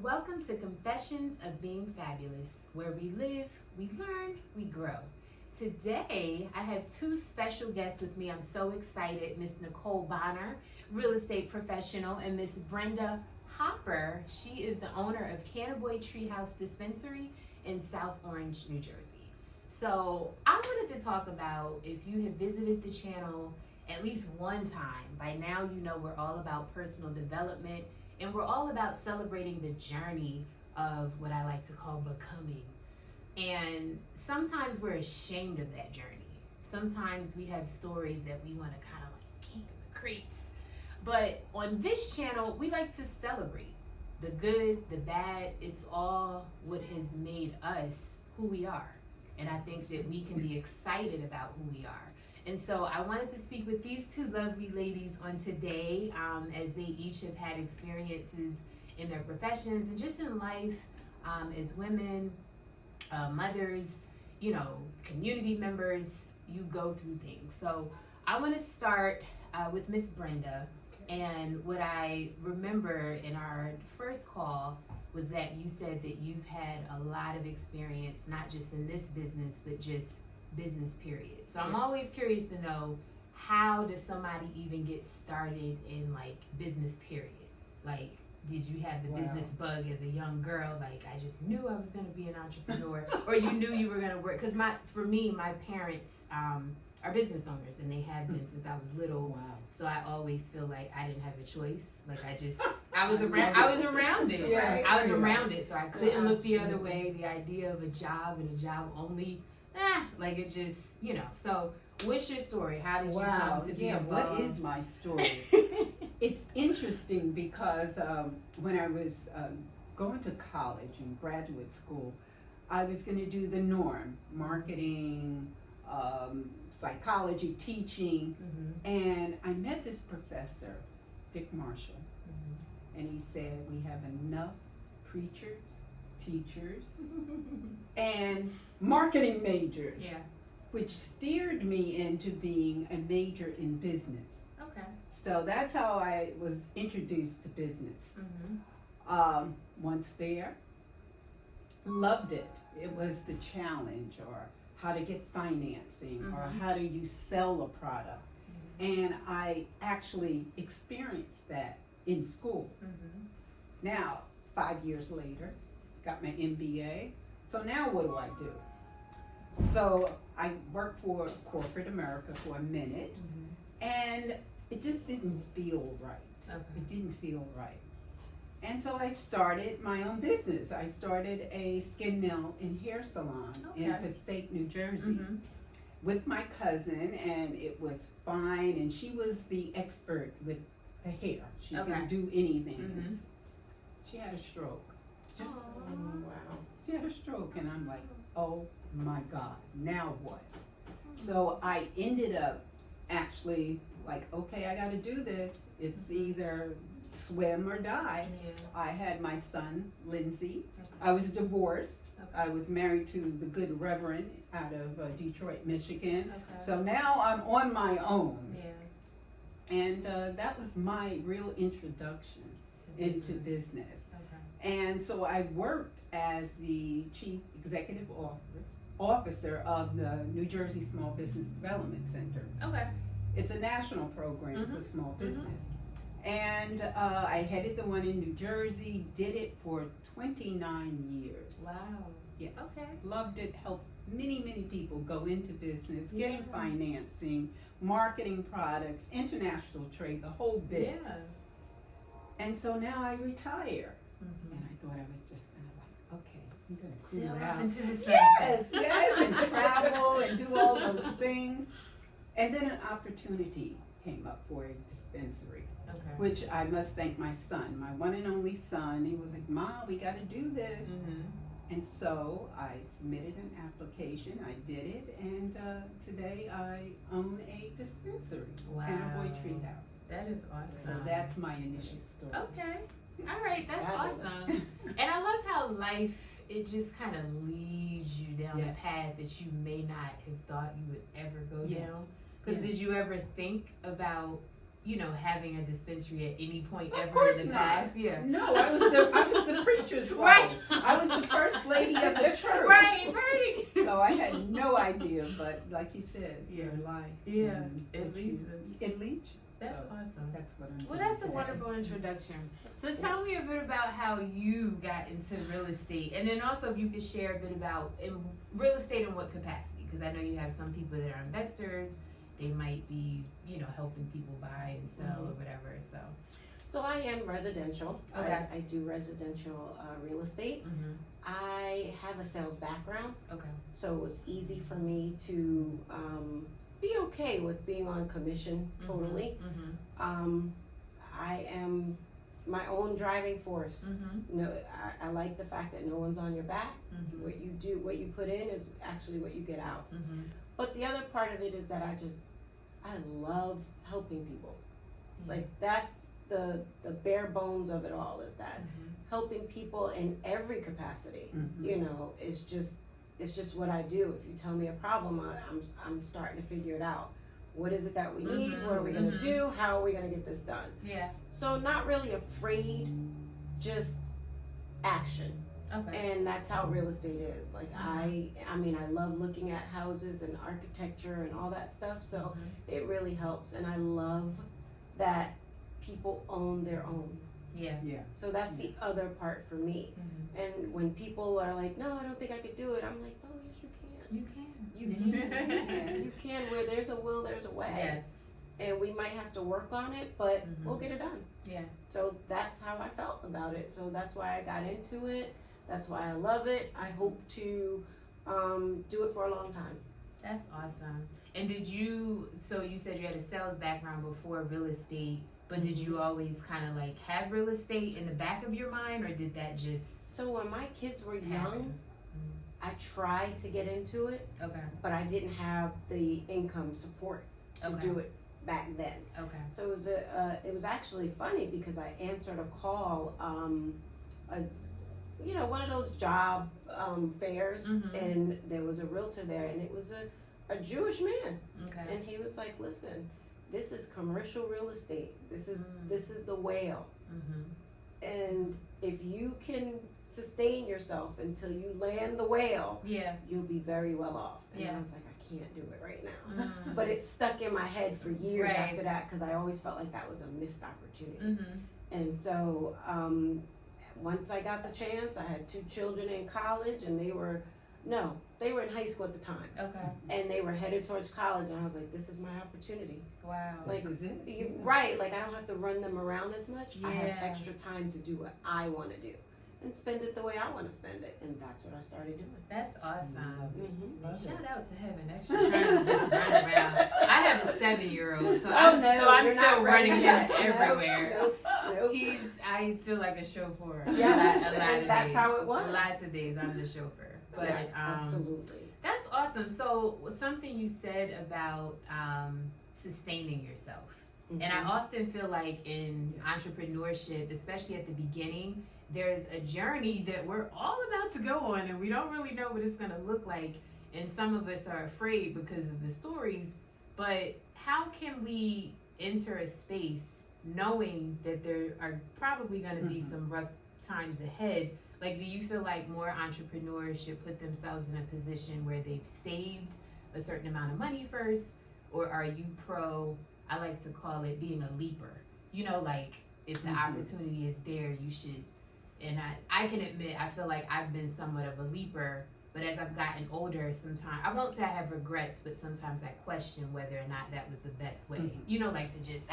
Welcome to Confessions of Being Fabulous, where we live, we learn, we grow. Today, I have two special guests with me. I'm so excited. Miss Nicole Bonner, real estate professional, and Miss Brenda Hopper. She is the owner of Cannaboy Treehouse Dispensary in South Orange, New Jersey. So I wanted to talk about, if you have visited the channel at least one time, by now you know we're all about personal development, and we're all about celebrating the journey of what I like to call becoming. And sometimes we're ashamed of that journey. Sometimes we have stories that we want to kind of like keep in the crates. But on this channel, we like to celebrate the good, the bad. It's all what has made us who we are. And I think that we can be excited about who we are. And so I wanted to speak with these two lovely ladies on today, as they each have had experiences in their professions and just in life, as women, mothers, community members. You go through things. So I want to start with Miss Brenda. And what I remember in our first call was that you said that you've had a lot of experience, not just in this business, but just business period. So I'm always curious to know, how does somebody even get started in like business period? Like, did you have the business bug as a young girl? Like, I just knew I was going to be an entrepreneur, or you knew you were going to work? Because for me, my parents are business owners, and they have been since I was little. Wow. So I always feel like I didn't have a choice. Like I was around it. Yeah, Right? I was right. around it, so I couldn't look the other Absolutely. way. The idea of a job and a job only, like it just, So what's your story? How did you come to be involved? What is my story? It's interesting because when I was going to college and graduate school, I was going to do the norm, marketing, psychology, teaching, and I met this professor, Dick Marshall, and he said, we have enough preachers, teachers, and marketing majors, Yeah. which steered me into being a major in business. Okay. So that's how I was introduced to business. Once there, loved it. It was the challenge, or how to get financing, or how do you sell a product. And I actually experienced that in school. Now, 5 years later, got my MBA. So now what do? So I worked for corporate America for a minute, and it just didn't feel right. Okay. It didn't feel right. And so I started my own business. I started a skin, nail, and hair salon in Sept, New Jersey, with my cousin, and it was fine. And she was the expert with the hair. She could do anything. She had a stroke. She had a stroke, and I'm like, oh my God, now what? So I ended up actually like, okay, I got to do this. It's either swim or die. I had my son, Lindsay. I was divorced. I was married to the good Reverend out of Detroit, Michigan. So now I'm on my own. And that was my real introduction into business. And so I worked as the Chief Executive Officer of the New Jersey Small Business Development Center. Okay. It's a national program for small business. And I headed the one in New Jersey, did it for 29 years. Wow. Yes. Okay. Loved it, helped many, many people go into business, getting financing, marketing products, international trade, the whole bit. And so now I retire. And I thought I was just gonna like, okay, I'm gonna cruise out. Into the sunset. Yes, and travel and do all those things. And then an opportunity came up for a dispensary, which I must thank my son, my one and only son. He was like, Mom, we gotta do this. And so I submitted an application, I did it, and today I own a dispensary, Cannaboy Treehouse. That is awesome. So that's my initial story. Okay. All right, that's Fabulous. awesome. And I love how life, it just kind of leads you down a path that you may not have thought you would ever go down. Because did you ever think about you know, having a dispensary at any point Of ever course in the not. past. Yeah. No, I was the preacher's like you said, your life. Yeah, and it what leads you- us. It leads you. That's So awesome. That's what I'm Well, doing that's a today. wonderful introduction. So tell me a bit about how you got into real estate, and then also if you could share a bit about real estate in what capacity, because I know you have some people that are investors. They might be, helping people buy and sell or whatever. So I am residential. Okay. I do residential real estate. Mm-hmm. I have a sales background, Okay. so it was easy for me to be okay with being on commission totally. Mm-hmm. I am my own driving force. Mm-hmm. No, I like the fact that no one's on your back. Mm-hmm. What you do, what you put in is actually what you get out. Mm-hmm. But the other part of it is that I love helping people. Like that's the bare bones of it all, is that helping people in every capacity. It's just what I do. If you tell me a problem, I'm starting to figure it out. What is it that we need? What are we gonna do? How are we gonna get this done? Yeah. So not really afraid, just action. Okay. And that's how real estate is. Like I love looking at houses and architecture and all that stuff. So it really helps. And I love that people own their own. Yeah. Yeah. So that's the other part for me. And when people are like, no, I don't think I could do it, I'm like, oh, yes, you can. You can. You can. Where there's a will, there's a way. Yes. And we might have to work on it, but we'll get it done. Yeah. So that's how I felt about it. So that's why I got into it. That's why I love it. I hope to do it for a long time. That's awesome. And so you said you had a sales background before real estate, but did you always kind of like have real estate in the back of your mind, or did that just So when my kids were young, happen? I tried to get into it, Okay. but I didn't have the income support to Okay. do it back then. Okay. So it was actually funny because I answered a call, one of those job fairs, and there was a realtor there, and it was a Jewish man, Okay. and he was like, "Listen, this is commercial real estate. This is the whale, and if you can sustain yourself until you land the whale, Yeah. you'll be very well off." And Yeah. I was like, I can't do it right now. But it stuck in my head for years Right. after that because I always felt like that was a missed opportunity. Mm-hmm. And so once I got the chance, I had 2 children in college, and they were in high school at the time, Okay. and they were headed towards college, and I was like, this is my opportunity. Wow. Like, This is it. Right, like I don't have to run them around as much. I have Yeah. extra time to do what I want to do and spend it the way I want to spend it, and that's what I started doing. That's awesome. Love Shout it. out to heaven. Actually trying to just run around. I have a 7-year-old, so Oh, I'm you're still not running him yet. everywhere. Nope. I feel like a chauffeur. Yeah, a lot of and that's days. how it was. Lots of days I'm the chauffeur. But Yes, absolutely. that's awesome. So something you said about sustaining yourself. And I often feel like in entrepreneurship, especially at the beginning, there's a journey that we're all about to go on, and we don't really know what it's going to look like. And some of us are afraid because of the stories. But how can we enter a space knowing that there are probably going to be some rough times ahead? Like, do you feel like more entrepreneurs should put themselves in a position where they've saved a certain amount of money first? Or are you pro, I like to call it being a leaper? Like if the opportunity is there, you should. And I can admit, I feel like I've been somewhat of a leaper, but as I've gotten older, sometimes, I won't say I have regrets, but sometimes I question whether or not that was the best way. Like to just,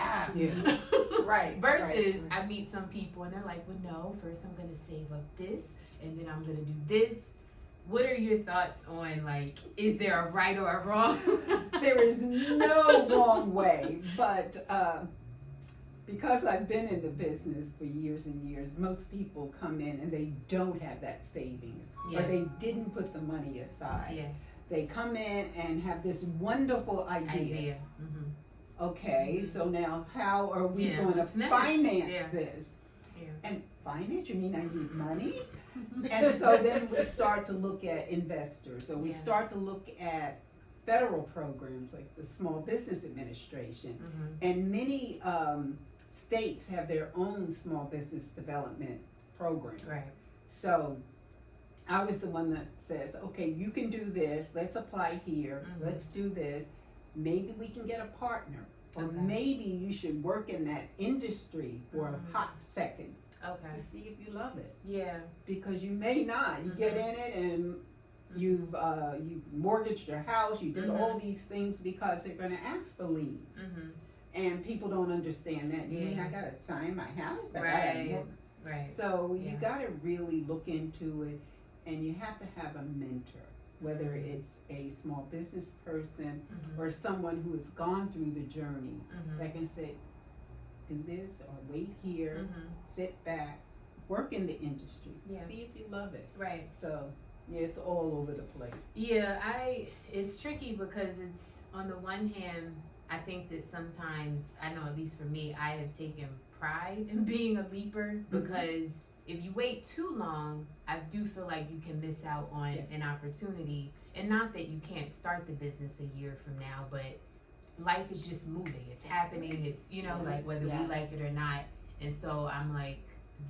Right. Versus I meet some people and they're like, well, no, first I'm going to save up this, and then I'm going to do this. What are your thoughts on, like, is there a right or a wrong? There is no wrong way, but because I've been in the business for years and years, most people come in and they don't have that savings, or they didn't put the money aside. Yeah. They come in and have this wonderful idea. Okay, so now how are we going to what's next? finance this? Yeah. And finance, you mean I need money? And so then we start to look at investors. So we start to look at federal programs like the Small Business Administration. And many states have their own small business development programs. Right. So I was the one that says, okay, you can do this, let's apply here, Mhm. let's do this. Maybe we can get a partner. Or Okay. maybe you should work in that industry for Mhm. a hot second Okay. to see if you love it. Yeah. Because you may not. You get Mhm. in it and you've mortgaged your house, you did Mhm. all these things because they're gonna ask for liens. Mhm. And people don't understand that. You mean Yeah. I gotta sign my house? I Right. gotta Right. So you Yeah. gotta really look into it, and you have to have a mentor, whether it's a small business person Mhm. or someone who has gone through the journey Mhm. that can say, do this or wait here, Mhm. sit back, work in the industry, Yeah. see if you love it. Right. So yeah, it's all over the place. Yeah, it's tricky because it's on the one hand, I think that sometimes, I know at least for me, I have taken pride in being a leaper because if you wait too long, I do feel like you can miss out on Yes. an opportunity. And not that you can't start the business a year from now, but life is just moving. It's happening. It's, you know, Yes, like whether we yes. like it or not. And so I'm like,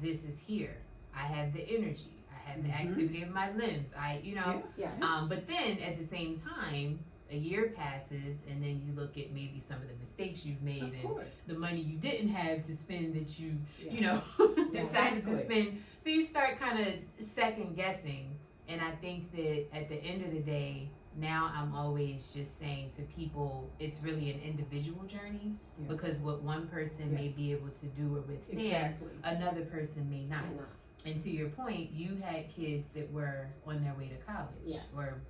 this is here. I have the energy. I have the Mhm. activity of my limbs. You know, Yes. but then at the same time, a year passes, and then you look at maybe some of the mistakes you've made Of and course. the money you didn't have to spend that you Yes. know decided to Exactly. spend. So you start kind of second guessing. And I think that at the end of the day, now I'm always just saying to people, it's really an individual journey Yeah. because what one person may Yes. be able to do or withstand, Exactly. another person may not. I know. And to your point, you had kids that were on their way to college Yes. or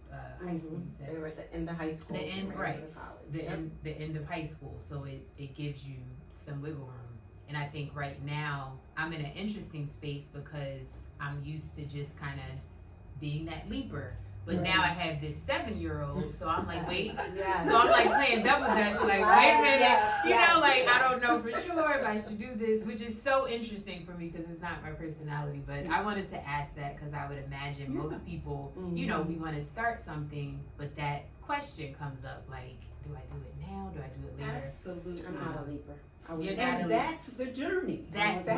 high school. You said They were at the end of high school. The end, and right. ready for college. the Yep. end of high school, so it gives you some wiggle room. And I think right now I'm in an interesting space because I'm used to just kind of being that leaper. But Right. now I have this 7-year-old, so I'm like, wait. Yes. So I'm like playing double dutch, like, Right. wait a minute, Yes, you yes, know, like yes. I don't know for sure if I should do this, which is so interesting for me because it's not my personality. But I wanted to ask that because I would imagine most people, you know, we want to start something, but that question comes up, like, do I do it now? Do I do it later? Absolutely. I'm not a leaper. I was You're not not a And a leaper. that's the journey. That's the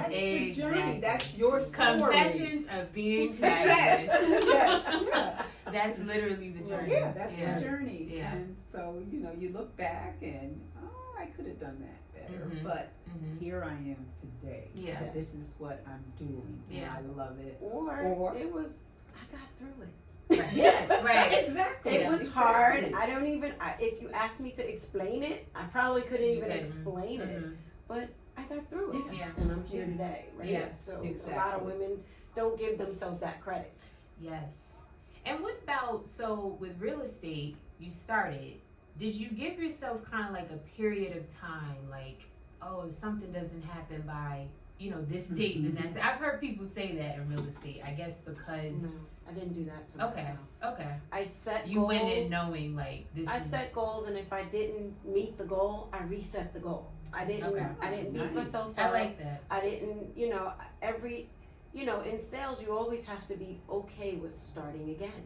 journey. exactly. That's your story. Confessions of being fabulous. Yes. Yes. Yeah. That's literally the journey. Yeah, that's Yeah. the journey. Yeah. And so, you know, you look back and, oh, I could have done that better. Mhm. But Mhm. here I am today. Yeah. This is what I'm doing. Yeah. And I love it. Or it was, I got through it. Right. Yes. Right. Exactly. It Yeah. was Exactly. hard. I don't even, if you asked me to explain it, I probably couldn't even couldn't. explain it. Mhm. But I got through it. Yeah. And I'm here Yeah. today, right? Yeah. So a lot Exactly. of women don't give themselves that credit. Yes. And what about, so with real estate, you started, did you give yourself kind of like a period of time, like, oh, if something doesn't happen by, you know, this date, then that's it. I've heard people say that in real estate, I guess because, No, I didn't do that to okay, myself. okay. I set You goals. went in knowing like this I is. set goals, and if I didn't meet the goal, I reset the goal. I didn't. Okay. I didn't beat Nice. myself I up. like that. I didn't. In sales, you always have to be okay with starting again.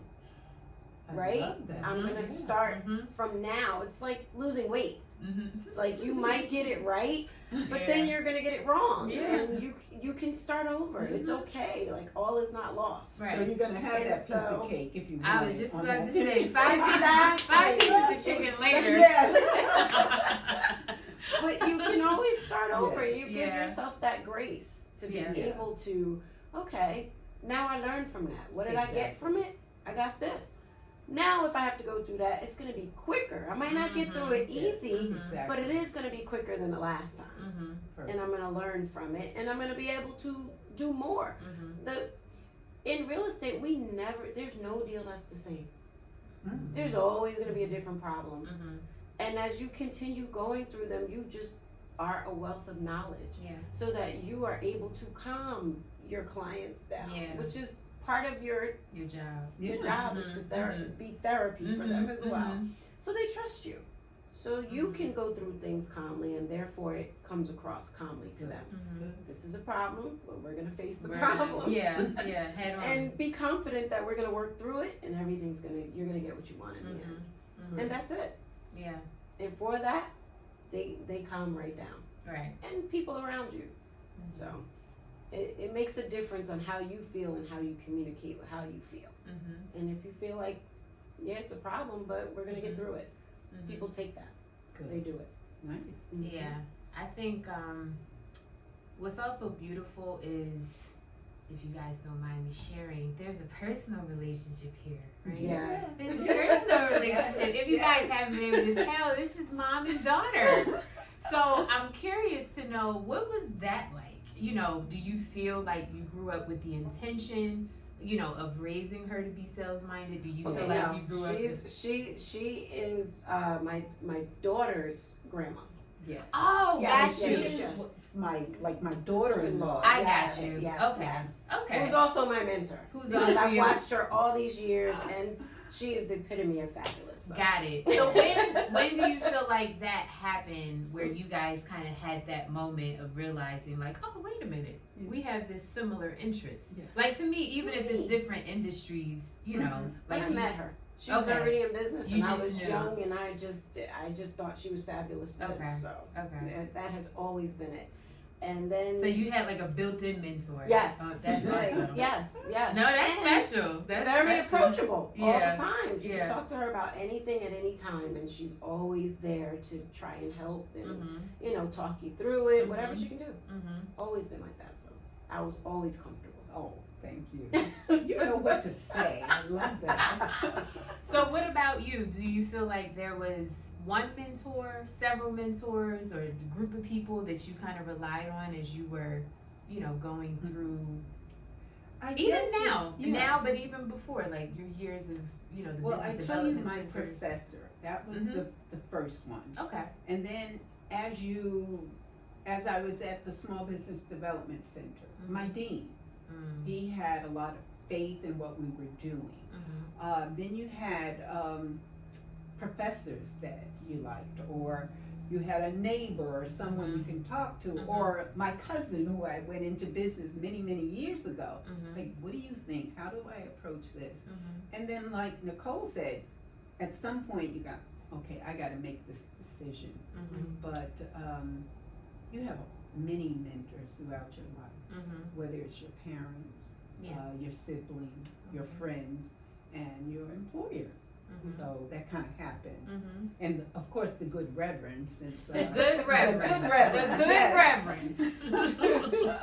I Right? love that. I'm Mhm. gonna Yeah. start Mm-hmm. from now. It's like losing weight. Mm-hmm. Like you might get it right, but Yeah. then you're gonna get it wrong. Yeah. And you can start over. It's okay. Like all is not lost. Right. So you're gonna have And that piece so- of cake if you want I was it just on about that to say day. Exactly. 5 pieces of chicken later. Yeah. But you can always start over. Yes. You give Yeah. yourself that grace to be Yeah. able to, okay, now I learned from that. What did I get from it? I got this. Now if I have to go through that, it's going to be quicker. I might not get through it easy, Mhm. but it is going to be quicker than the last time. Mm-hmm. And I'm going to learn from it, and I'm going to be able to do more. Mm-hmm. In real estate, there's no deal that's the same. Mm. There's always going to be a different problem. Mm-hmm. And as you continue going through them, you just are a wealth of knowledge, Yeah. so that you are able to calm your clients down, Yeah. which is part of your Your job. job is to Mhm. be therapy for them as well. Mhm. So they trust you. So you Mhm. can go through things calmly, and therefore it comes across calmly to them. Mhm. This is a problem, but we're gonna face the Right. problem. Yeah, yeah, head on. And be confident that we're gonna work through it, and you're gonna get what you want in the end. Mhm. And that's it. Yeah, And for that, they calm right down. right. And people around you. So it makes a difference on how you feel and how you communicate how you feel. Mm-hmm. And if you feel like, yeah, it's a problem, but we're gonna get through it. Mm-hmm. People take that. Good. They do it. Nice. Yeah, I think what's also beautiful is, if you guys don't mind me sharing, there's a personal relationship here, right? Yes. There's a personal relationship. If you guys haven't been able to tell, this is mom and daughter. So I'm curious to know, what was that like? You know, do you feel like you grew up with the intention, you know, of raising her to be sales minded? Do you feel like you grew up with... She is my daughter's grandma. Yes. Oh, Yes, got yes, you. yes, yes. It's my daughter-in-law. I Yes, got you. yes, Okay. yes. Okay. Who's also my mentor. Who's Because also I've your... watched her all these years, and she is the epitome of fabulous. So. Got it. So when do you feel like that happened, where you guys kind of had that moment of realizing, like, oh, wait a minute, we have this similar interest? Yeah. Like, to me, even if it's different industries, you know, Like I you- met her. She was Okay. already in business, You and I just was knew. young, and I just thought she was fabulous. Then, Okay. So Okay. that has always been it. And then So you had like a built-in mentor. yes, Oh, that's right. awesome. Yes. No, that's And special. That's very special. approachable all Yeah. the time. You Yeah. can talk to her about anything at any time, and she's always there to try and help and Mm-hmm. talk you through it, Mhm. whatever she can do. Mm-hmm. Always been like that. So I was always comfortable. Oh, thank you. You know what to say. I love that. So what about you? Do you feel like there was one mentor, several mentors, or a group of people that you kind of relied on as you were, you know, going through, I even guess now, yeah. now, but even before, like your years of, you know, the Well, I business tell you, development my centers? professor. That was Mhm. the first one. Okay. And then as I was at the Small Business Development Center, my dean, Mm-hmm. he had a lot of faith in what we were doing. Then you had professors that you liked, or you had a neighbor or someone you can talk to, Mhm. or my cousin who I went into business many, many years ago. Mm-hmm. Like, what do you think? How do I approach this? Mm-hmm. And then, like Nicole said, at some point you got, okay, I got to make this decision. Mm-hmm. But you have many mentors throughout your life, Mm-hmm. whether it's your parents, Yeah. your sibling, your Mhm. friends, and your employer. Mm-hmm. So that kind of happened. Mm-hmm. And of course, the good reverend, since The good reverend. good reverend. The good Yes. reverend.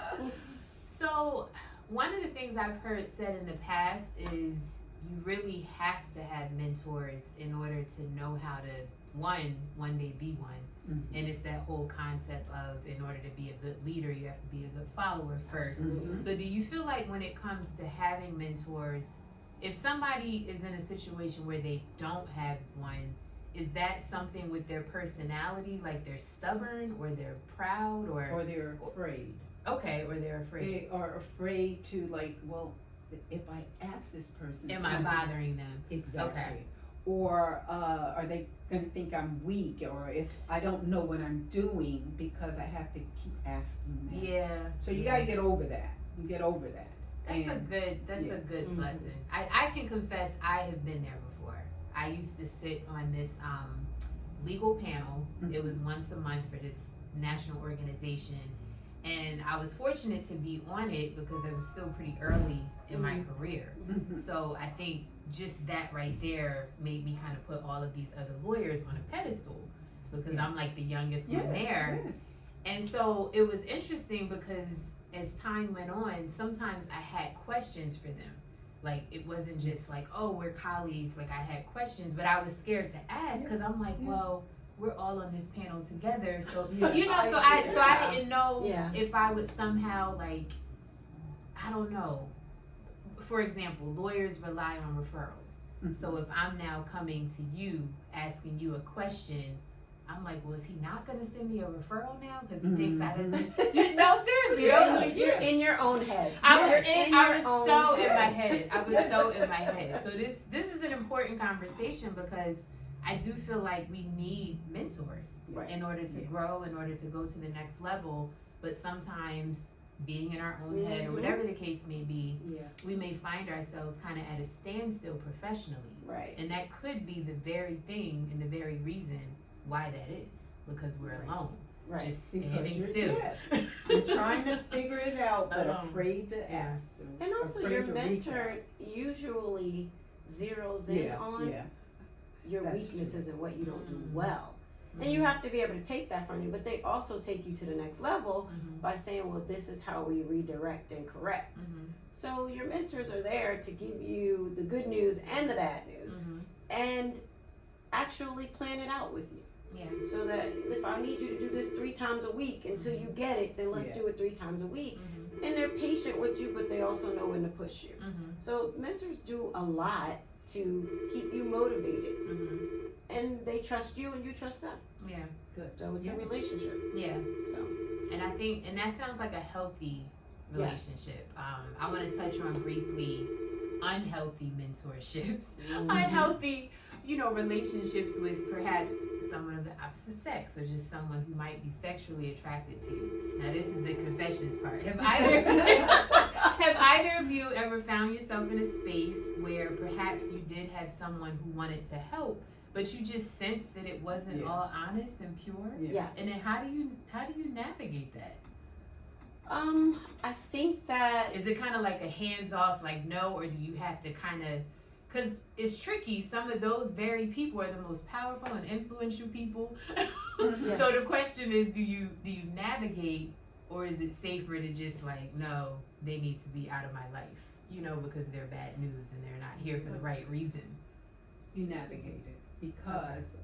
So, one of the things I've heard said in the past is you really have to have mentors in order to know how to, one day be one. Mhm. And it's that whole concept of, in order to be a good leader, you have to be a good follower first. Mhm. So do you feel like when it comes to having mentors, if somebody is in a situation where they don't have one, is that something with their personality, like they're stubborn or they're proud Or they're afraid. okay, or they're afraid? They are afraid to, like, well, if I ask this person, Am I something- bothering them? Exactly. Okay. Or are they going to think I'm weak, or if I don't know what I'm doing because I have to keep asking them. Yeah. So you got to get over that. You get over that. That's And- a yeah. good Mhm. lesson. I can confess I have been there before. I used to sit on this legal panel. It was once a month for this national organization, and I was fortunate to be on it because I was still pretty early in my career. Mhm. So I think just that right there made me kind of put all of these other lawyers on a pedestal because I'm Yes. like the youngest Yeah, one there. yeah. And so it was interesting because as time went on, sometimes I had questions for them. Like, it wasn't just like, oh, we're colleagues. Like, I had questions, but I was scared to ask because I'm like, Yeah. well, we're all on this panel together. So, Yeah. you know, so I didn't know Yeah. if I would somehow, like, I don't know. For example, lawyers rely on referrals. Mhm. So if I'm now coming to you, asking you a question, I'm like, well, is he not going to send me a referral now? Because he thinks I doesn't. No, seriously. You're in your own head. I You're was in I your was own so in head. my head. I was so in my head. So this is an important conversation because I do feel like we need mentors Right. in order to Yeah. grow, in order to go to the next level. But sometimes being in our own head or Mhm. whatever the case may be, Yeah. we may find ourselves kind of at a standstill professionally. Right. And that could be the very thing and the very reason why that is, because we're Right. alone. Right. just Because standing you're, still. yes, you're trying to figure it out, but Uh-huh. afraid to ask. And also, afraid your to reach mentor out. usually zeroes in on Yeah. your That's weaknesses and what you don't do Mm. well. And you have to be able to take that from you, but they also take you to the next level Mhm. by saying, well, this is how we redirect and correct. Mhm. So your mentors are there to give you the good news and the bad news Mhm. and actually plan it out with you. Yeah. So that if I need you to do this 3 times a week until you get it, then let's Yeah. do it 3 times a week. Mhm. And they're patient with you, but they also know when to push you. Mhm. So mentors do a lot to keep you motivated. Mhm. And they trust you and you trust them. Yeah. Good. So it's Yes. a relationship. Yeah. So And I think, and that sounds like a healthy relationship. I want to touch on briefly unhealthy mentorships, unhealthy, relationships with perhaps someone of the opposite sex or just someone who might be sexually attracted to you. Now, this is the confessions part. Have either of you ever found yourself in a space where perhaps you did have someone who wanted to help, but you just sensed that it wasn't Yeah. all honest and pure? yeah. And then how do you navigate that? I think that Is it kind of like a hands off, like no, or do you have to kind of, because it's tricky. Some of those very people are the most powerful and influential people. Yeah. So the question is, do you navigate, or is it safer to just like, no, they need to be out of my life, because they're bad news and they're not here for the right reason. You navigate it because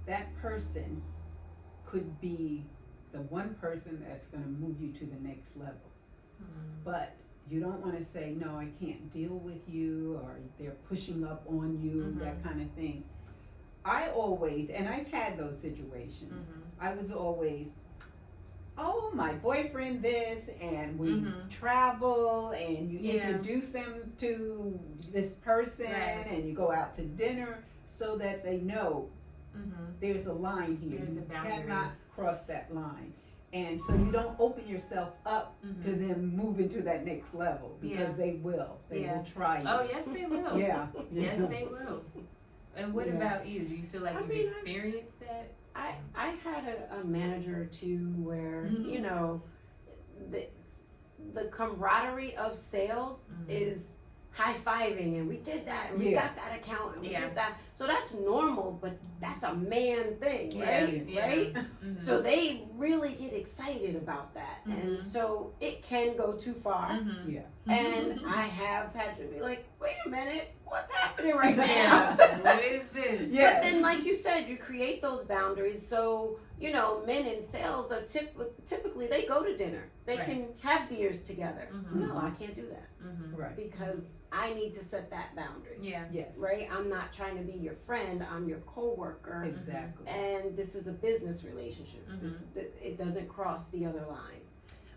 that person could be the one person that's going to move you to the next level. But you don't want to say, no, I can't deal with you, or they're pushing up on you, Mhm. that kind of thing. I always, and I've had those situations, Mm-hmm. I was always, oh, my boyfriend this, and we Mhm. travel, and you Yeah. introduce them to this person, Right. and you go out to dinner, so that they know Mm-hmm. there's a line here. There's a You boundary. cannot cross that line. And so you don't open yourself up to Mhm. them moving to that next level, because Yeah. they will. They Yeah. will try you. Oh, yes, they will. Yeah. Yes, they will. And what Yeah. about you? Do you feel like I you've mean, experienced that? I had a manager or two where Mhm. the camaraderie of sales Mhm. is high-fiving, and we did that, and we Yeah. got that account, and we Yeah. did that. So that's normal, but that's a man thing, right? Yeah. Right? Mhm. So they really get excited about that, Mhm. and so it can go too far. Mhm. Yeah. And I have had to be like, wait a minute, what's happening right now? Yeah. What is this? Yeah. But then, like you said, you create those boundaries. So, men in sales are typically they go to dinner. They Right. can have beers together. Mhm. No, I can't do that Mhm. Right. because I need to set that boundary. Yeah. Yes. Right? I'm not trying to be your friend. I'm your coworker, Exactly. and this is a business relationship. Mhm. It doesn't cross the other line.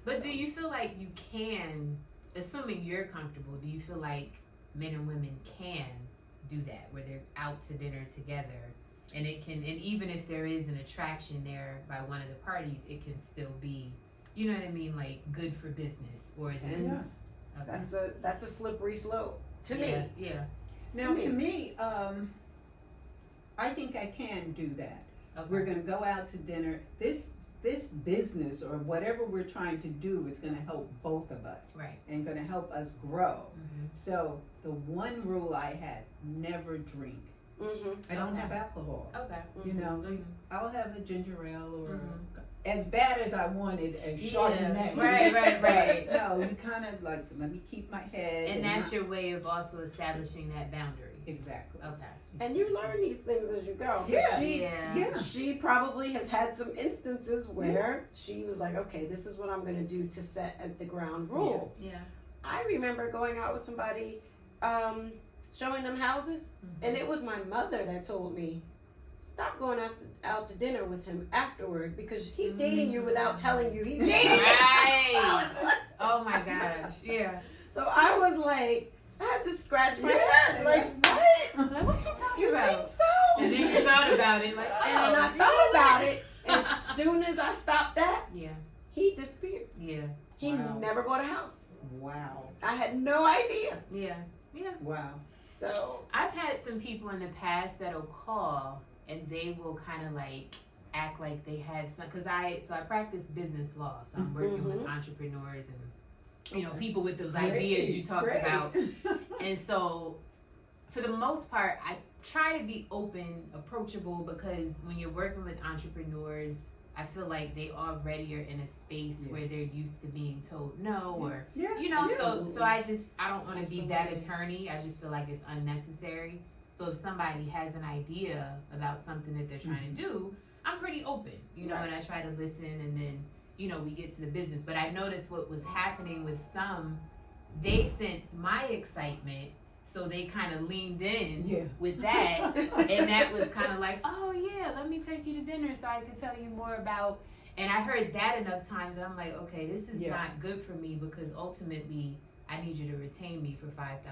But do you feel like you can, assuming you're comfortable, do you feel like men and women can do that, where they're out to dinner together, and even if there is an attraction there by one of the parties, it can still be, you know what I mean, like good for business, or is it? And Okay. that's a slippery slope to Yeah. me. Yeah. Now, to me, I think I can do that. Okay. We're going to go out to dinner. This business or whatever we're trying to do is going to help both of us Right. and going to help us grow. Mhm. So the one rule I had: never drink. Mm-hmm. I don't Okay. have alcohol. Okay. You know, Mhm. I'll have a ginger ale or Mhm. as bad as I wanted a Chardonnay. Right, right, right. No, you kind of like, let me keep my head. And that's your way of also establishing that boundary. Exactly. Okay. And you learn these things as you go. Yeah. Yeah. She probably has had some instances where she was like, okay, this is what I'm going to do to set as the ground rule. Yeah. I remember going out with somebody, showing them houses, Mhm. and it was my mother that told me, stop going out to dinner with him afterward because he's dating you without telling you he's dating you. Right. Oh my gosh. Yeah. So I was like, I had to scratch my head. Like, what? Like, what you talking You about? think so? And then you thought about it, like, And then I thought about it, and as soon as I stopped that, Yeah. he disappeared. Yeah. He Wow. never bought a house. Wow. I had no idea. Yeah. Yeah. Wow. So I've had some people in the past that'll call and they will kind of like act like they have some, because I practice business law, so I'm working with entrepreneurs and people with those ideas you talked about. And so for the most part, I try to be open, approachable, because when you're working with entrepreneurs, I feel like they already are in a space where they're used to being told no, or so I don't want to be that attorney. I just feel like it's unnecessary. So if somebody has an idea about something that they're trying to do, I'm pretty open, and I try to listen, and then we get to the business. But I noticed what was happening with some, they sensed my excitement, so they kind of leaned in with that, and that was kind of like, oh yeah, let me take you to dinner so I can tell you more about. And I heard that enough times, and I'm like, okay, this is not good for me, because ultimately I need you to retain me for $5,000.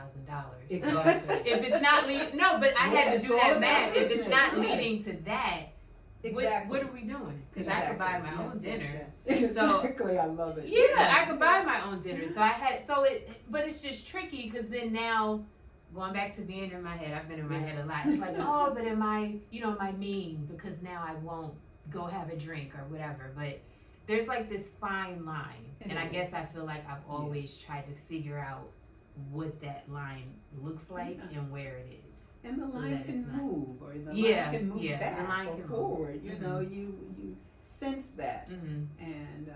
Exactly. So if it's not leading, I had to do that math. If it's not leading to that, what are we doing? Because I could buy my own dinner. Exactly, I love it. Yeah, I could buy my own dinner. But it's just tricky, because then now, going back to being in my head, I've been in my head a lot. It's like, oh, but am I mean? Because now I won't go have a drink or whatever. But there's like this fine line. And I guess I feel like I've always tried to figure out what that line looks like and where it is. And the line can move, or the line can move back the line or can forward. move. You sense that. And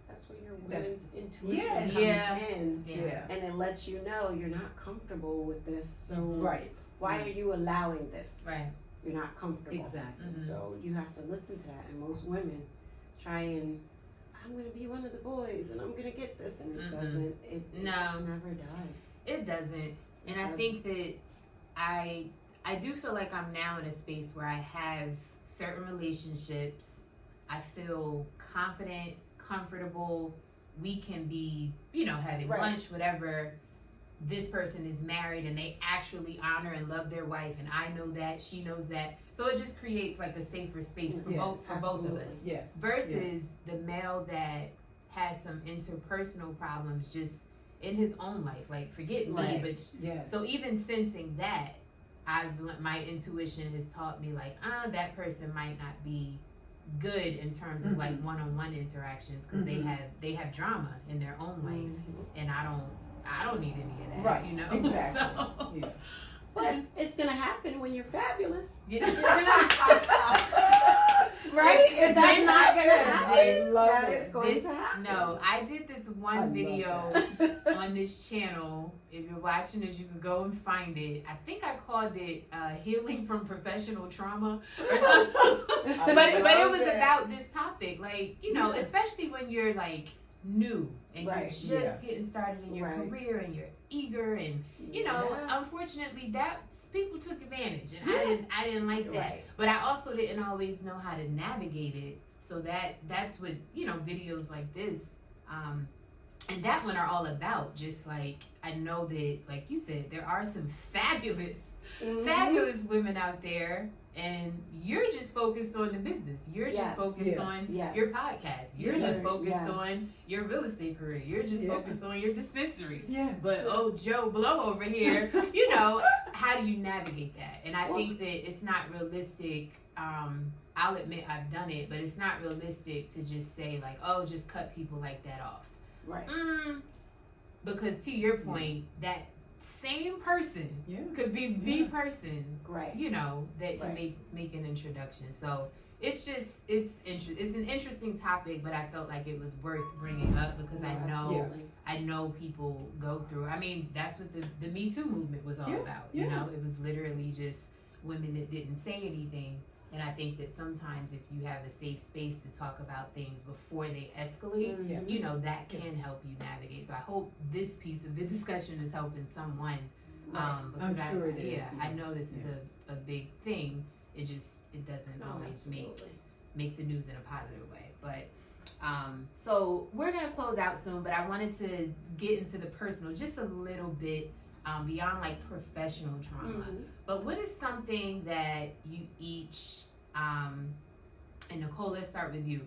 that's where your women's intuition comes in. And it lets you know you're not comfortable with this. So why are you allowing this? Right. You're not comfortable. Exactly. So you have to listen to that. And most women try and, I'm going to be one of the boys and I'm going to get this. And it doesn't. It just never does. It doesn't. And I think that I do feel like I'm now in a space where I have certain relationships. I feel confident, comfortable. We can be, having lunch, whatever. This person is married and they actually honor and love their wife, and I know that, she knows that. So it just creates like a safer space for both of us. Yes. Versus the male that has some interpersonal problems just in his own life. Like, forget me, but so even sensing that, my intuition has taught me like, that person might not be good in terms of like one-on-one interactions, because they have drama in their own life, and I don't need any of that, Exactly. So, but it's gonna happen when you're fabulous. Right? If that's not gonna happen, it's going to happen. No, I did this one video on this channel. If you're watching this, you can go and find it. I think I called it Healing from Professional Trauma or something. but it was about this topic. Like, especially when you're like new and you're just getting started in your career and you're eager, and unfortunately that people took advantage, and I didn't like that. But I also didn't always know how to navigate it. So that's what videos like this and that one are all about. Just like, I know that, like you said, there are some fabulous women out there, and you're just focused on the business. You're just focused on your podcast. You're just focused on your real estate career. You're just focused on your dispensary. But Joe Blow over here, how do you navigate that? And I think that it's not realistic. I'll admit I've done it, but it's not realistic to just say like, just cut people like that off. Right. Because to your point, that same person could be the person, that can make an introduction. So it's an interesting topic, but I felt like it was worth bringing up, because I know people go through. I mean, that's what the Me Too movement was all about. It was literally just women that didn't say anything. And I think that sometimes if you have a safe space to talk about things before they escalate, that can help you navigate. So I hope this piece of the discussion is helping someone. Because I'm sure it is. I know this is a big thing. It doesn't always make the news in a positive way. But so we're gonna close out soon, but I wanted to get into the personal just a little bit. Beyond like professional trauma, but what is something that you each, and Nicole, let's start with you.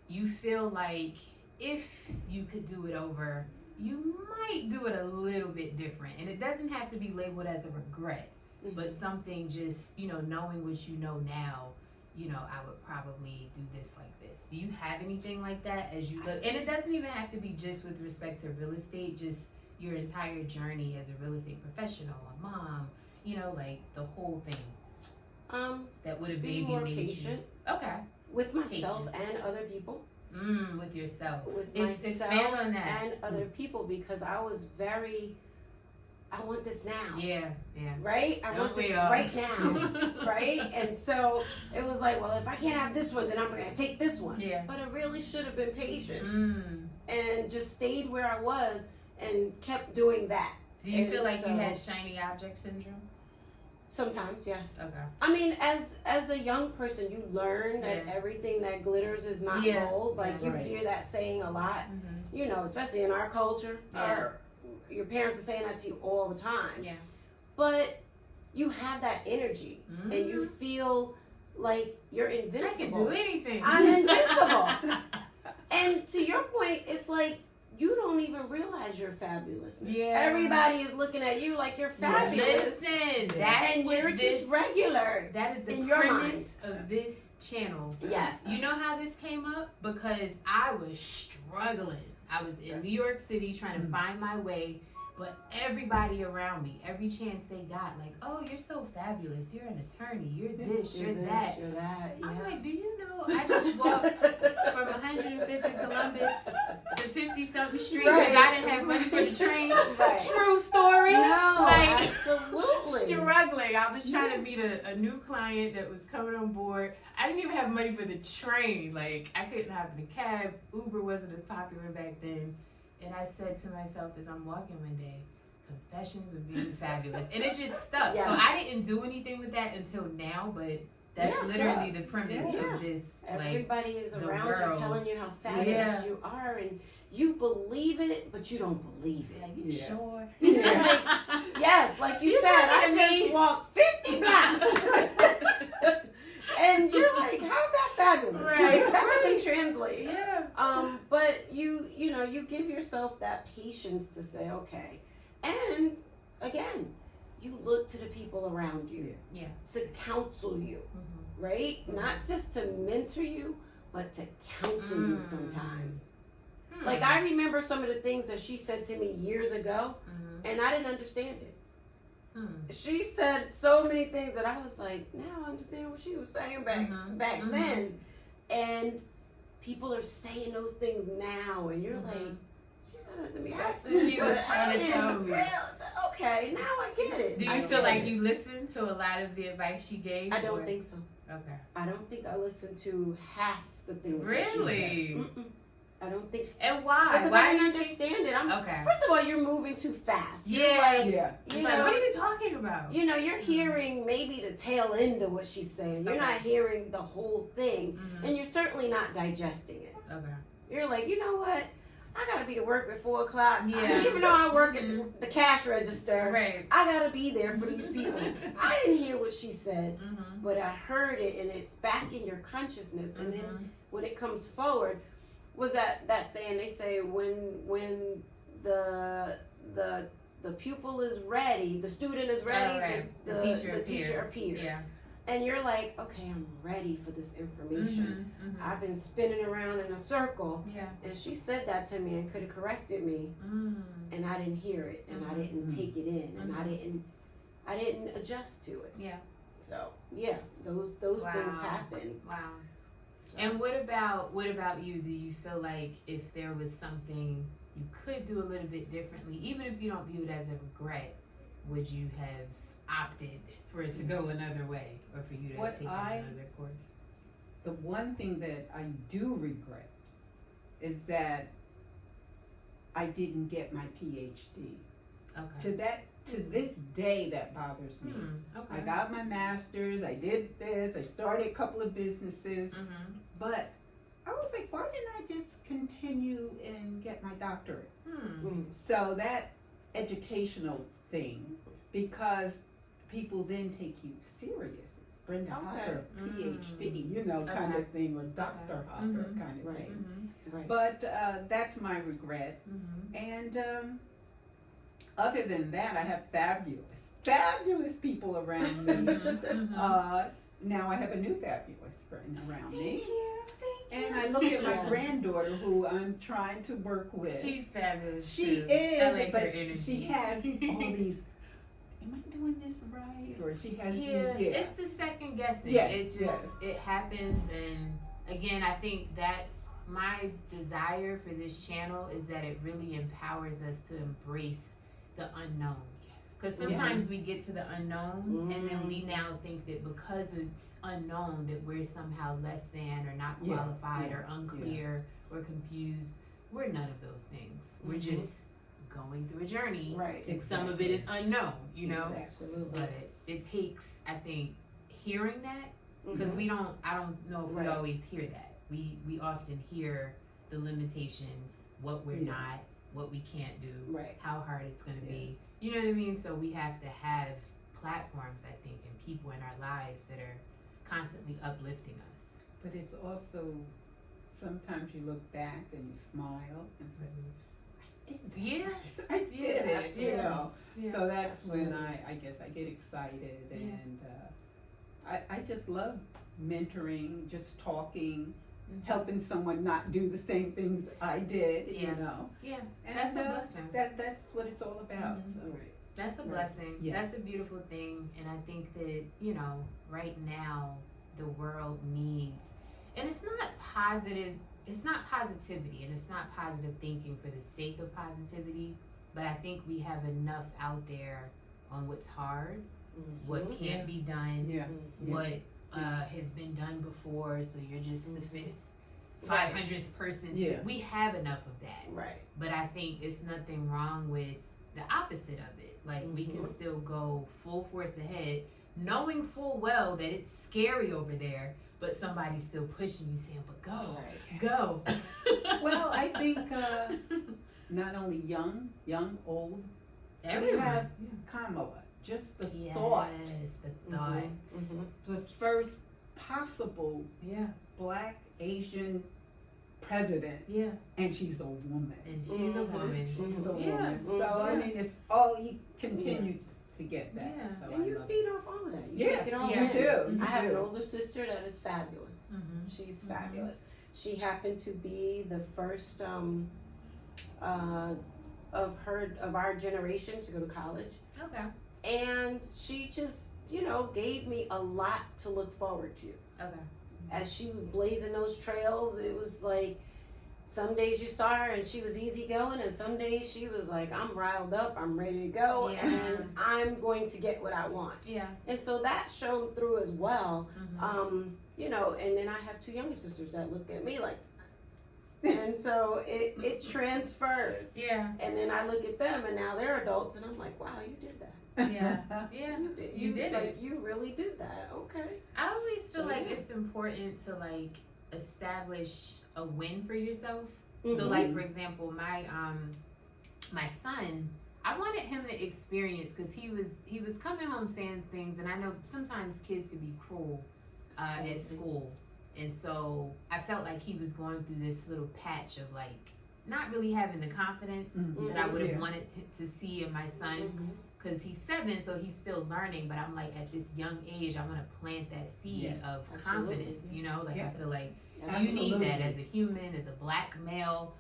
You feel like if you could do it over, you might do it a little bit different, and it doesn't have to be labeled as a regret, but something just knowing what you know now, you know, I would probably do this like this. Do you have anything like that as you look? And it doesn't even have to be just with respect to real estate, just your entire journey as a real estate professional, a mom, you know, like the whole thing. That would have be maybe more made patient. you. Okay. With myself Patience. and other people. With yourself. With Expand myself on that. and other people, because I was very, I want this now. Yeah. Right? I want this right now. Right? And so it was like, well, if I can't have this one, then I'm going to take this one. Yeah. But I really should have been patient and just stayed where I was and kept doing that. Do you And feel like so- you had shiny object syndrome? Sometimes, yes. Okay. I mean, as a young person, you learn that everything that glitters is not gold. Like, you Right. hear that saying a lot. You know, especially in our culture. Your parents are saying that to you all the time. Yeah. But you have that energy, and you feel like you're I can invincible. do anything. I'm invincible. And to your point, it's like you don't even realize your fabulousness. Yeah. Everybody is looking at you like you're fabulous. Listen, that's And what you're this, just regular. That is the in your premise of this channel. Yes. You know how this came up? Because I was struggling. I was in New York City trying to find my way, but everybody around me, every chance they got, like, oh, you're so fabulous. You're an attorney. You're this, you're that. You're that. Yeah. I'm like, do you know I just walked from 150 Columbus to 50-something street because I didn't have money for the train? Right. True story. No, Like, absolutely. struggling. I was trying to meet a new client that was coming on board. I didn't even have money for the train. Like, I couldn't hop in a cab. Uber wasn't as popular back then. And I said to myself as I'm walking one day, confessions of being fabulous. And it just stuck. Yes. So I didn't do anything with that until now, but that's literally the premise of this. Everybody is the around world. you telling you how fabulous you are, and you believe it, but you don't believe it. Like, you sure? Yes, like you said, I just walked 50 blocks. And you're like, how's that fabulous? Right. That doesn't translate. Yeah. But you know, you give yourself that patience to say, okay. And again, you look to the people around you to counsel you, right? Not just to mentor you, but to counsel you sometimes. Like, I remember some of the things that she said to me years ago, and I didn't understand it. She said so many things that I was like, now I understand what she was saying back then. And people are saying those things now, and you're like, she said that to me. That's what she was trying to tell me. Okay, now I get it. Do you feel like you listened to a lot of the advice she gave? I don't think so. Okay. I don't think I listened to half the things that she Really? said. I don't think. And why? Because Why I do you didn't understand it. Okay. First of all, you're moving too fast. You're Yeah. like, It's you like, know, what are you talking about? you know, you're hearing maybe the tail end of what she's saying. You're not hearing the whole thing, and you're certainly not digesting it. Okay. You're like, you know what? I gotta be to work at 4 o'clock. Yeah. Even though I work at the cash register, Right. I gotta be there for these people. I didn't hear what she said, but I heard it, and it's back in your consciousness. And then when it comes forward, was that saying? They say when the pupil is ready, the student is ready, the teacher appears. Yeah. And you're like, okay, I'm ready for this information. I've been spinning around in a circle. Yeah. And she said that to me and could have corrected me, and I didn't hear it, and I didn't take it in, and I didn't adjust to it. Yeah. So yeah, those things happen. Wow. And what about you? Do you feel like if there was something you could do a little bit differently, even if you don't view it as a regret, would you have opted for it to go another way, or for you to take another course? The one thing that I do regret is that I didn't get my PhD. Okay. To this day, that bothers me. Okay. I got my master's, I did this, I started a couple of businesses, but I was like, why didn't I just continue and get my doctorate? So that educational thing, because people then take you serious. It's Brenda Hopper, PhD, you know, kind of thing, or Dr. Hopper kind of thing. Right. But that's my regret. And other than that, I have fabulous people around me. now I have a new fabulous friend around me. Thank you. And I look at my Yes. granddaughter, who I'm trying to work with. She's fabulous. She too. is, I like her but energy. she has all these. Am I doing this right? Or she has Yeah, these. Yeah, it's the second guessing. Yes, It just yes. it happens, and again, I think that's my desire for this channel is that it really empowers us to embrace the unknown. Because sometimes we get to the unknown, and then we now think that because it's unknown that we're somehow less than or not Yeah, qualified yeah, or unclear or confused. We're none of those things. We're just going through a journey. Right. And some of it is unknown, you know. Absolutely. But it takes, I think, hearing that, because I don't know if we Right. always hear that. We often hear the limitations, what we're Yeah. not, what we can't do, Right. how hard it's going to be. Yes. You know what I mean? So we have to have platforms, I think, and people in our lives that are constantly uplifting us. But it's also sometimes you look back and you smile and say, "I did that. Yeah. I did it." You yeah. know. Yeah. So that's when Absolutely. I guess I get excited, Yeah. and I just love mentoring, just talking, helping someone not do the same things I did. Yeah. You know. Yeah, And that's a blessing. That's what it's all about. Mhm. So. Right. That's a Right. blessing. Yes. That's a beautiful thing. And I think that, you know, right now the world needs, and it's not positive, it's not positivity and it's not positive thinking for the sake of positivity, but I think we have enough out there on what's hard, what can't be done, Yeah. what has been done before, so you're just the fifth, Right. 500th person. Yeah. We have enough of that. Right. But I think it's nothing wrong with the opposite of it. Like, we can still go full force ahead, knowing full well that it's scary over there, but somebody's still pushing you, saying, but go, Right. go. Well, I think not only young, old, Everyone. we have Kamala. Just the Yes, thought, the thoughts. the first possible Yeah, Black Asian president, yeah. and she's a woman. And she's a woman. She's a Yeah. woman. So I mean, it's all he continued to get that. Yeah. So And I you love feed off all of that. You Yeah, take it all yeah, in. you do. I have You an do. older sister that is fabulous. Mm-hmm. She's fabulous. She happened to be the first of our generation to go to college, Okay. and she just gave me a lot to look forward to. Okay. As she was blazing those trails, it was like some days you saw her and she was easygoing, and some days she was like, I'm riled up, I'm ready to go, Yeah. and I'm going to get what I want. Yeah. And so that shone through as well. Mm-hmm. And then I have two younger sisters that look at me like, and so it transfers. Yeah. And then I look at them, and now they're adults, and I'm like, wow, you did that. Yeah. Yeah. You did like, it. You really did that. Okay. I always feel So, like yeah. it's important to like establish a win for yourself. So Mhm. like, for example, my son, I wanted him to experience, because he was coming home saying things, and I know sometimes kids can be cruel at school, and so I felt like he was going through this little patch of like not really having the confidence Mhm. that I would have Yeah. wanted to see in my son, Mhm. because he's 7, so he's still learning, but I'm like, at this young age, I want to plant that seed Yes, of absolutely. confidence, you know, like Yes. I feel like you Absolutely. need that as a human, as a Black male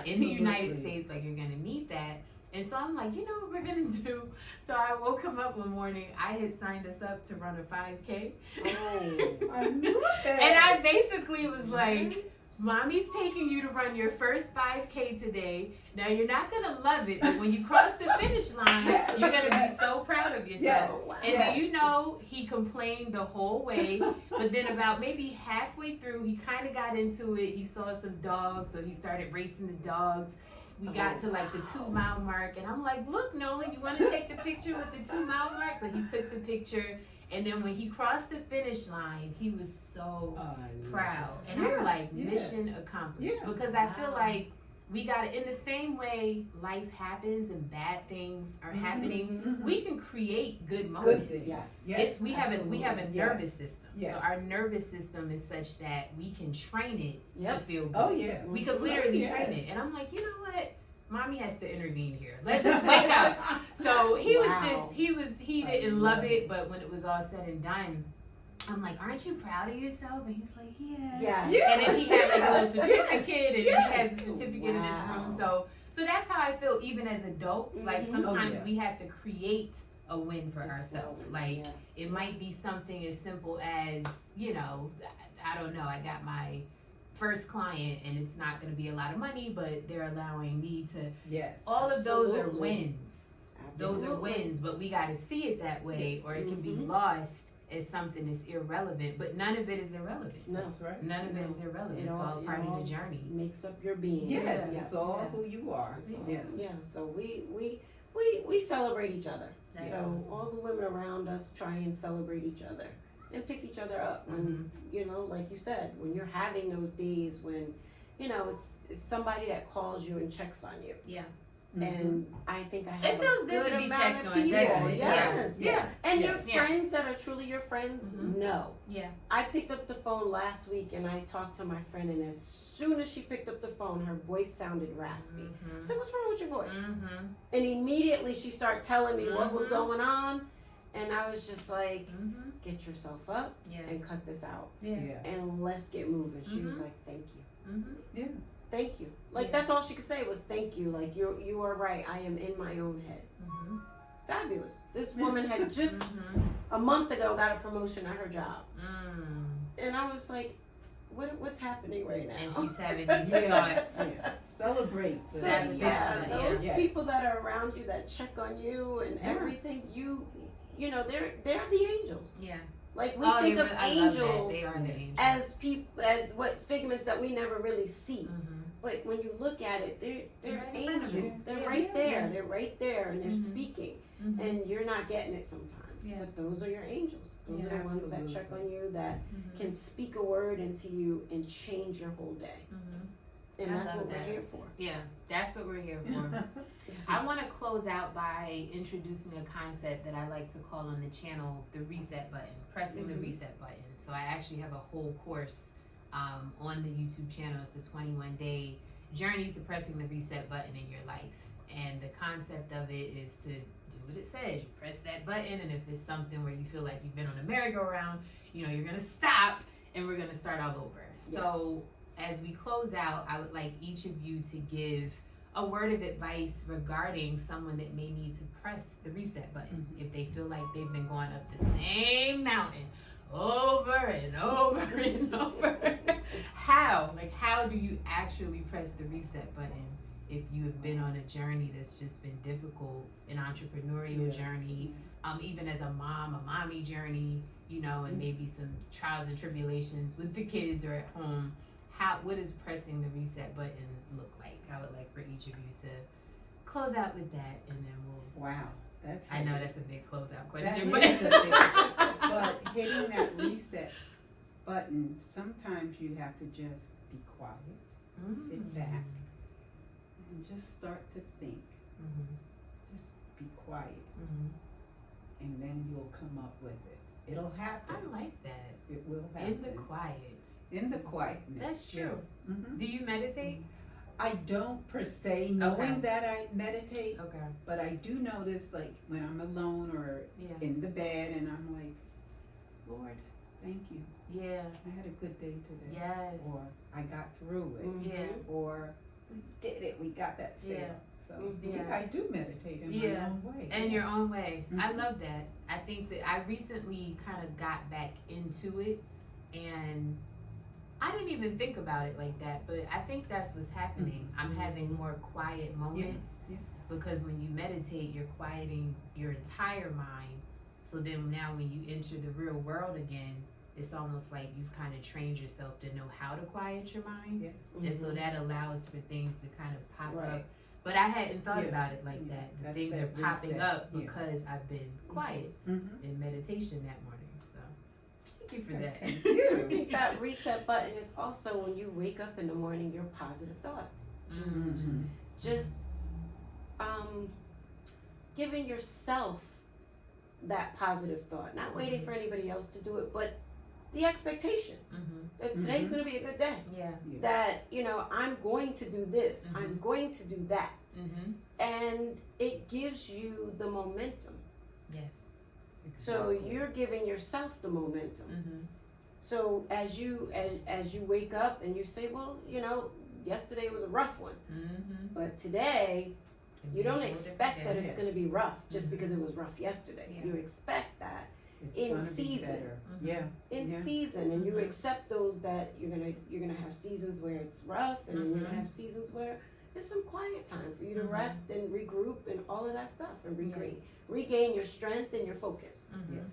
in the United States. Like, you're gonna need that. And so I'm like, you know what we're gonna do? So I woke him up one morning. I had signed us up to run a 5K, Oh. I knew that. and I basically was like, Mommy's taking you to run your first 5K today. Now, you're not gonna love it, but when you cross the finish line, you're gonna be so proud of yourself. Yes. Wow. And Yes. then, he complained the whole way, but then about maybe halfway through, he kind of got into it. He saw some dogs, so he started racing the dogs. We got to like the 2-mile mark, and I'm like, look, Nolan, you want to take the picture with the 2-mile mark? So he took the picture, and then when he crossed the finish line, he was so proud. And I'm like, mission accomplished. Yeah. Because I feel like we got to, in the same way life happens and bad things are happening, Mhm. we can create good moments. Good things. Yes. Yes. We have a absolutely. nervous system. Yes. So our nervous system is such that we can train it Yep. to feel good. Oh yeah. We could literally Yes. train it. And I'm like, you know what? Mommy has to intervene here. Let's wake up. So he was Wow. just he didn't love it, but when it was all said and done, I'm like, aren't you proud of yourself? And he's like, yeah. Yeah. And then he had like a little certificate, and Yes. he has a certificate in his room. So that's how I feel even as adults. Like sometimes we have to create a win for ourselves. Like it might be something as simple as, you know, I don't know, I got my first client and it's not going to be a lot of money, but they're allowing me to. Yes. All of those are wins. Absolutely. Those are wins, but we got to see it that way, or it can be lost as something that's irrelevant. But none of it is irrelevant. No. That's right. None of it is irrelevant. It's all part of the journey. Makes up your being. Yes, it's all who you are. Yes. Yeah. So we celebrate each other. That's so awesome. all the women around us try and celebrate each other and pick each other up. When you know, like you said, when you're having those days when, you know, it's somebody that calls you and checks on you. Yeah. And I think I have It feels a good to be amount checked of on, people. doesn't it? Yes. And your Yeah. friends that are truly your friends, no. Yeah. I picked up the phone last week and I talked to my friend, and as soon as she picked up the phone, her voice sounded raspy. I said, "What's wrong with your voice?" And immediately she started telling me what was going on, and I was just like, "Get yourself up and cut this out, and let's get moving." She was like, "Thank you." Yeah. Thank you. Like that's all she could say was thank you. Like you are right. I am in my own head. Fabulous. This woman had just a month ago got a promotion at her job, and I was like, what's happening right now? And she's having these thoughts. Celebrate. Those people that are around you that check on you and everything, you know, they're the angels. Yeah. Like we think of angels They are the angels. as people, as what figments that we never really see. But when you look at it, they're right in front of angels. us. They're Yeah. right there. They're right there, and they're speaking, Mhm. and you're not getting it sometimes. Yeah. But those are your angels. Those Yeah, are the ones that check on you, that can speak a word into you and change your whole day. And I that's love what that. we're here for. Yeah, that's what we're here for. I want to close out by introducing a concept that I like to call on the channel the reset button, pressing the reset button. So I actually have a whole course on the YouTube channel. It's a 21-day journey to pressing the reset button in your life. And the concept of it is to do what it says. You press that button, and if it's something where you feel like you've been on a merry-go-round, you know, you're going to stop and we're going to start all over. So as we close out, I would like each of you to give a word of advice regarding someone that may need to press the reset button. If they feel like they've been going up the same mountain over and over and over. How do you actually press the reset button if you have been on a journey that's just been difficult, an entrepreneurial journey, even as a mommy journey, you know, and maybe some trials and tribulations with the kids or at home. What does pressing the reset button look like? I would like for each of you to close out with that, and then we'll. Wow, that's. I know that's a big closeout question, That is a big, but hitting that reset button, sometimes you have to just be quiet, sit back, and just start to think. Just be quiet, and then you'll come up with it. It'll happen. I like that. It will happen. In the quiet. In the quietness. That's true. Yes. Do you meditate? I don't per se knowing that I meditate, Okay. but I do notice like when I'm alone or in the bed and I'm like, Lord, thank you. Yeah. I had a good day today. Yes. Or I got through it. Yeah. Or we did it. We got that sale. Yeah. So Yeah. I do meditate in my own way. In your own way. I love that. I think that I recently kind of got back into it, and I didn't even think about it like that, but I think that's what's happening. I'm having more quiet moments because when you meditate, you're quieting your entire mind. So then now when you enter the real world again, it's almost like you've kind of trained yourself to know how to quiet your mind. Yes. And so that allows for things to kind of pop up. But I hadn't thought about it like that. The things are popping up because I've been quiet in meditation that morning. So thank you for that. I think that reset button is also when you wake up in the morning, your positive thoughts. Just giving yourself that positive thought, not waiting for anybody else to do it, but the expectation that today's going to be a good day. That, you know, I'm going to do this, I'm going to do that. And it gives you the momentum. Yes. So you're giving yourself the momentum. Mm-hmm. So as you wake up and you say, well, yesterday was a rough one, Mm-hmm. but today you don't expect that it's Yes. going to be rough just because it was rough yesterday. Yeah. You expect that It's in gonna be season. better. Mhm. Yeah. in Yeah. season, and you Mhm. accept those that you're gonna have seasons where it's rough, and then you're gonna Mhm. have seasons where there's some quiet time for you to Mhm. rest and regroup and all of that stuff and regain your strength and your focus. Mm-hmm. Yes.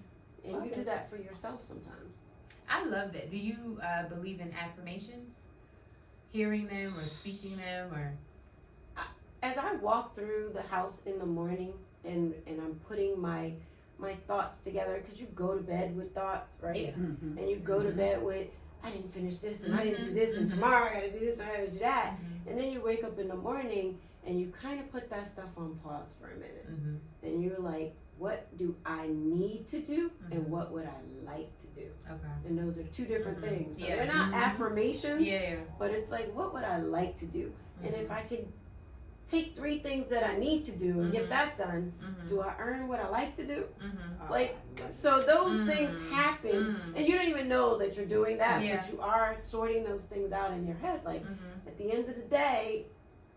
And you Okay. do that for yourself sometimes. I love that. Do you believe in affirmations? Hearing them or speaking them or? As I walk through the house in the morning and I'm putting my thoughts together, because you go to bed with thoughts, right? Yeah. Mm-hmm. And you go to Mhm. bed with, I didn't finish this and I didn't do Mhm. this and Mhm. tomorrow I gotta do this and I gotta do that. Mm-hmm. And then you wake up in the morning and you kind of put that stuff on pause for a minute. Mm-hmm. And you're like, what do I need to do and Mhm. what would I like to do? Okay. And those are two different Mhm. things. So Yeah. they're not Mhm. affirmations, Yeah. but it's like, what would I like to do? And Mhm. if I could take 3 things that I need to do and Mhm. get that done, Mhm. do I earn what I like to do? Mhm. Like, so those Mm. things happen. Mm. And you don't even know that you're doing that, Yeah. but you are sorting those things out in your head. Like, Mhm. at the end of the day,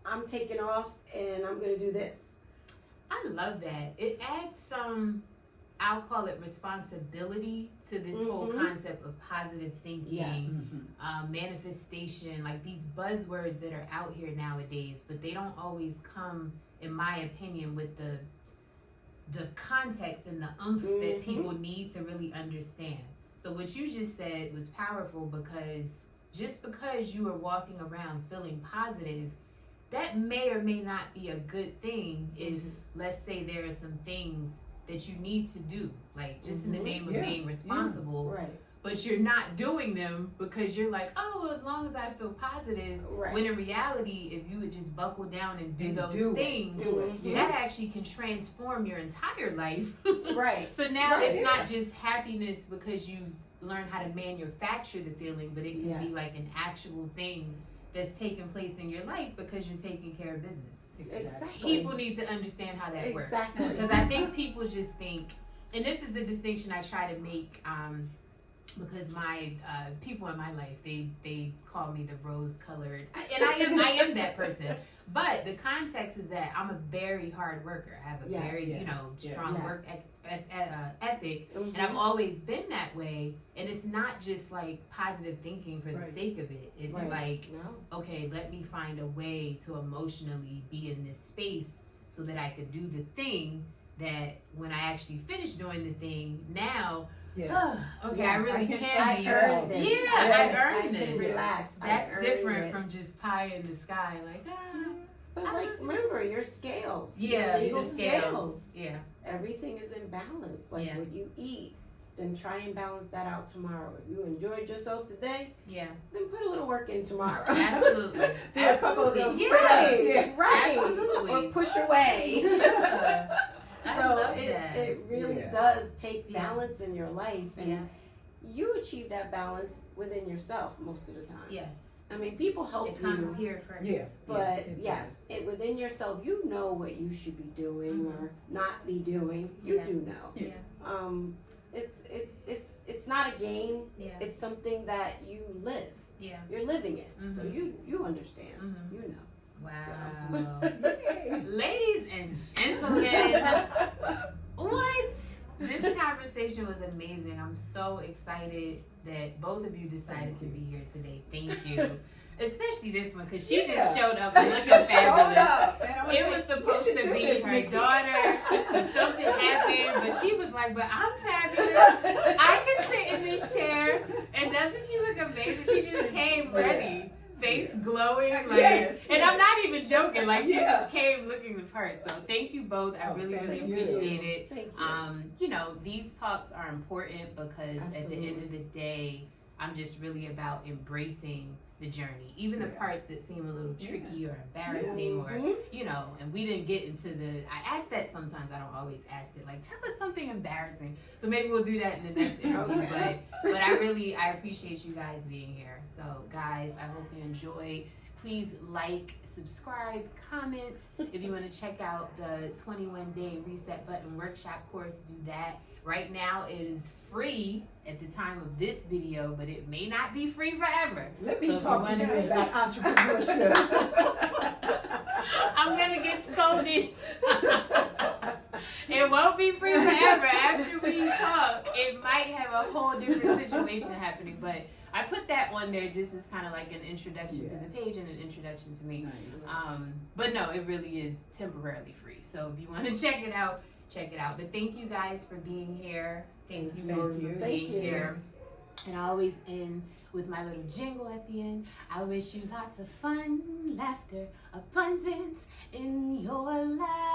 I'm taking off and I'm gonna do this. I love that. It adds some, I'll call it responsibility to this whole Mhm. concept of positive thinking, Yes. manifestation, like these buzzwords that are out here nowadays, but they don't always come, in my opinion, with the context and the oomph that Mhm. people need to really understand. So what you just said was powerful, because just because you are walking around feeling positive, that may or may not be a good thing if, let's say, there are some things that you need to do, like just in the Mhm. name of Yeah. being responsible, Right. but you're not doing them because you're like, oh, well, as long as I feel positive. Right. When in reality, if you would just buckle down and do And those do it. things, Do it. Mhm. Yeah. that actually can transform your entire life. Right. So now Right, it's yeah. not just happiness because you've learned how to manufacture the feeling, but it can be Yes. like an actual thing that's taking place in your life because you're taking care of business. Exactly. People need to understand how that works. Exactly. Because I think people just think, and this is the distinction I try to make, because my people in my life, they call me the rose-colored, and I am that person. But the context is that I'm a very hard worker. I have a Yes. very Yes. strong Yes. work ethic, Mhm. and I've always been that way. And it's not just like positive thinking for the Right. sake of it. It's Right. like, No. okay, let me find a way to emotionally be in this space so that I could do the thing that when I actually finish doing the thing, now, Yeah. okay, Yeah, I really I can I be. earned this. Yeah, Yes, I earned I this. can relax. I That's earned different it. from just pie in the sky, like, But I like, like remember your scales. yeah, Your legal the scales. scales. Yeah. Everything is in balance. Like Yeah. what you eat, then try and balance that out tomorrow. If you enjoyed yourself today, Yeah. then put a little work in tomorrow. Absolutely. Do a couple of Absolutely. those Right, Yeah. right. Absolutely. Or push away. Yeah. I So love it that. really Yeah. does take Yeah. balance in your life, and Yeah. you achieve that balance within yourself most of the time. Yes. I mean, people help It comes you, here first. Yeah. but it yes, within yourself, you know what you should be doing Mhm. or not be doing. You Yeah. do know. Yeah. It's not a game. Yeah. It's something that you live. Yeah. You're living it, so Mhm. you understand. Mhm. You know. Wow. Yay. Ladies and gentlemen, what? This conversation was amazing. I'm so excited that both of you decided to be here today. Thank you. Especially this one, because she just showed up She looking just fabulous. showed up, and I It like, was "You supposed should to do be this, her Nikki." daughter, but something happened. But she was like, "But I'm fabulous. I can sit in this chair." And doesn't she look amazing? She just came ready, face glowing, like. Yes, And I'm not even joking. Like she Yeah. just came looking the part. So thank you both. I Oh, really, really thank you. appreciate it. Thank you. These talks are important because at the Absolutely. end of the day, I'm just really about embracing the journey, even the Yeah. parts that seem a little Yeah. tricky or embarrassing, or Mhm. and we didn't get into I ask that sometimes. I don't always ask it. Like, tell us something embarrassing. So maybe we'll do that in the next interview. Okay. But I appreciate you guys being here. So guys, I hope you enjoy. Please like, subscribe, comment. If you want to check out the 21-day reset button workshop course, do that. Right now it is free at the time of this video, but it may not be free forever. Let me So if talk you to you wanna- about entrepreneurship. I'm gonna get scolded. It won't be free forever. After we talk, it might have a whole different situation happening, but I put that on there just as kind of like an introduction to the page and an introduction to me. Nice. But no, it really is temporarily free. So if you want to check it out, check it out. But thank you guys for being here. Thank you, Lord, for being here. And I always end with my little jingle at the end. I wish you lots of fun, laughter, abundance in your life.